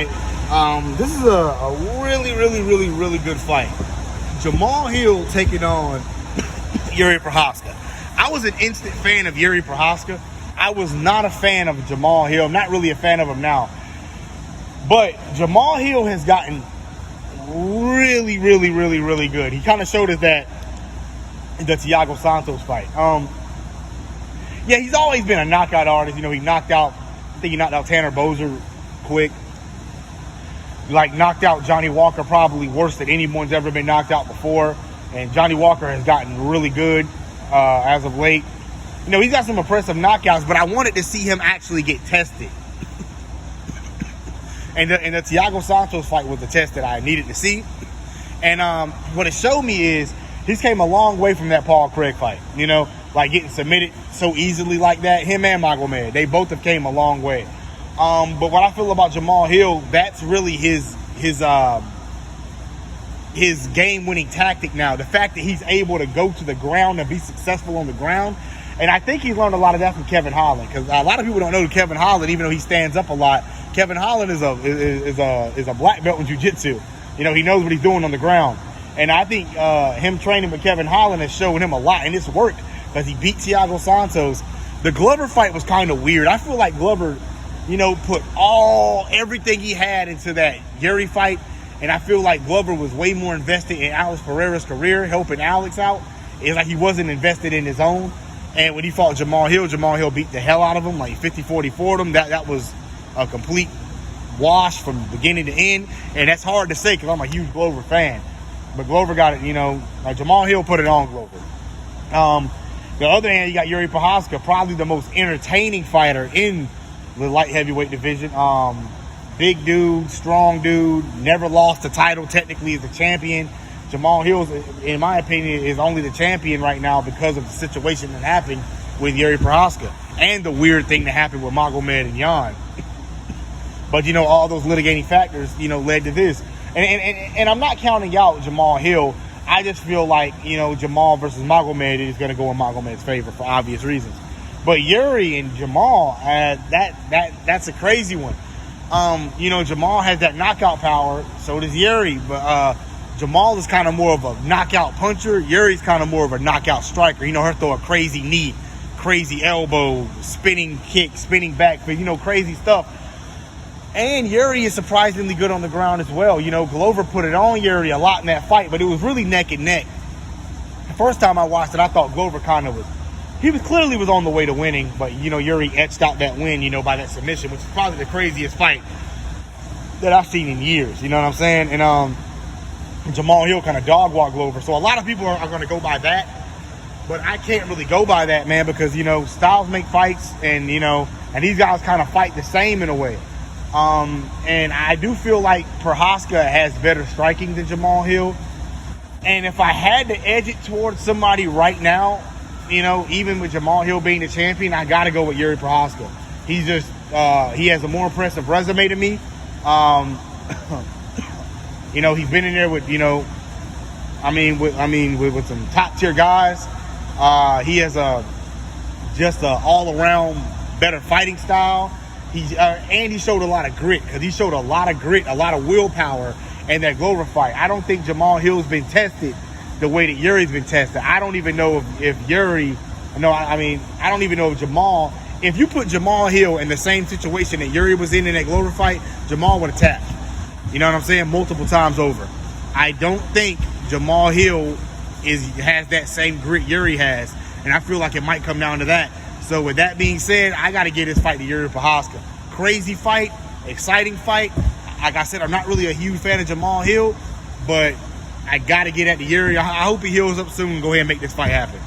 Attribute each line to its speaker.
Speaker 1: right. This is a really good fight. Jamahal Hill taking on Jiri Prochazka. I was an instant fan of Jiri Prochazka. I was not a fan of Jamahal Hill. I'm not really a fan of him now. But Jamahal Hill has gotten really good. He kind of showed us that the Thiago Santos fight. Yeah, he's always been a knockout artist. You know, he knocked out Tanner Boser quick. Like, knocked out Johnny Walker probably worse than anyone's ever been knocked out before. And Johnny Walker has gotten really good as of late. You know, he's got some impressive knockouts, but I wanted to see him actually get tested. and the Thiago Santos fight was the test that I needed to see. And what it showed me is he's came a long way from that Paul Craig fight. You know, like getting submitted so easily like that. Him and Magomed, they both have came a long way. But what I feel about Jamahal Hill, that's really his game-winning tactic now. The fact that he's able to go to the ground and be successful on the ground. And I think he's learned a lot of that from Kevin Holland, because a lot of people don't know Kevin Holland, even though he stands up a lot. Kevin Holland is a black belt in jiu-jitsu. You know, he knows what he's doing on the ground. And I think him training with Kevin Holland has shown him a lot, and it's worked because he beat Thiago Santos. The Glover fight was kind of weird. I feel like Glover, you know, put everything he had into that Jiri fight, and I feel like Glover was way more invested in Alex Pereira's career, helping Alex out. It's like he wasn't invested in his own. And when he fought Jamahal Hill beat the hell out of him, like 50-44 him. That was a complete wash from beginning to end, and that's hard to say because I'm a huge Glover fan. But Glover got it, you know. Jamahal Hill put it on Glover. The other hand, you got Jiri Prochazka, probably the most entertaining fighter in the light heavyweight division. Big dude, strong dude, never lost the title technically as the champion. Jamahal Hill, in my opinion, is only the champion right now because of the situation that happened with Jiri Prochazka and the weird thing that happened with Magomed and Jan. But, you know, all those litigating factors, you know, led to this. And I'm not counting out Jamahal Hill. I just feel like, you know, Jamahal versus Magomed is going to go in Magomed's favor for obvious reasons. But Jiri and Jamahal, that's a crazy one. You know, Jamahal has that knockout power, so does Jiri. But Jamahal is kind of more of a knockout puncher. Yuri's kind of more of a knockout striker. You know, her throw a crazy knee, crazy elbow, spinning kick, spinning back, you know, crazy stuff. And Jiri is surprisingly good on the ground as well. You know, Glover put it on Jiri a lot in that fight, but it was really neck and neck. The first time I watched it, I thought Glover kind of was, he was clearly on the way to winning, but, you know, Jiri etched out that win, you know, by that submission, which is probably the craziest fight that I've seen in years. You know what I'm saying? And Jamahal Hill kind of dog-walked Glover. So a lot of people are going to go by that, but I can't really go by that, man, because, you know, styles make fights, and, you know, and these guys kind of fight the same in a way. And I do feel like Prochazka has better striking than Jamahal Hill. And if I had to edge it towards somebody right now, you know, even with Jamahal Hill being the champion, I got to go with Jiri Prochazka. He's just, he has a more impressive resume to me. You know, he's been in there with, you know, with some top tier guys. He has just a all around better fighting style. And he showed a lot of grit, because he showed a lot of grit, a lot of willpower in that Glover fight. I don't think Jamahal Hill's been tested the way that Yuri's been tested. I don't even know if Jiri, I don't even know if Jamahal, if you put Jamahal Hill in the same situation that Jiri was in that Glover fight, Jamahal would have tapped. You know what I'm saying? Multiple times over. I don't think Jamahal Hill has that same grit Jiri has, and I feel like it might come down to that. So with that being said, I got to give this fight to Jiri Prochazka. Crazy fight, exciting fight. Like I said, I'm not really a huge fan of Jamahal Hill, but I got to get at the Jiri. I hope he heals up soon and go ahead and make this fight happen.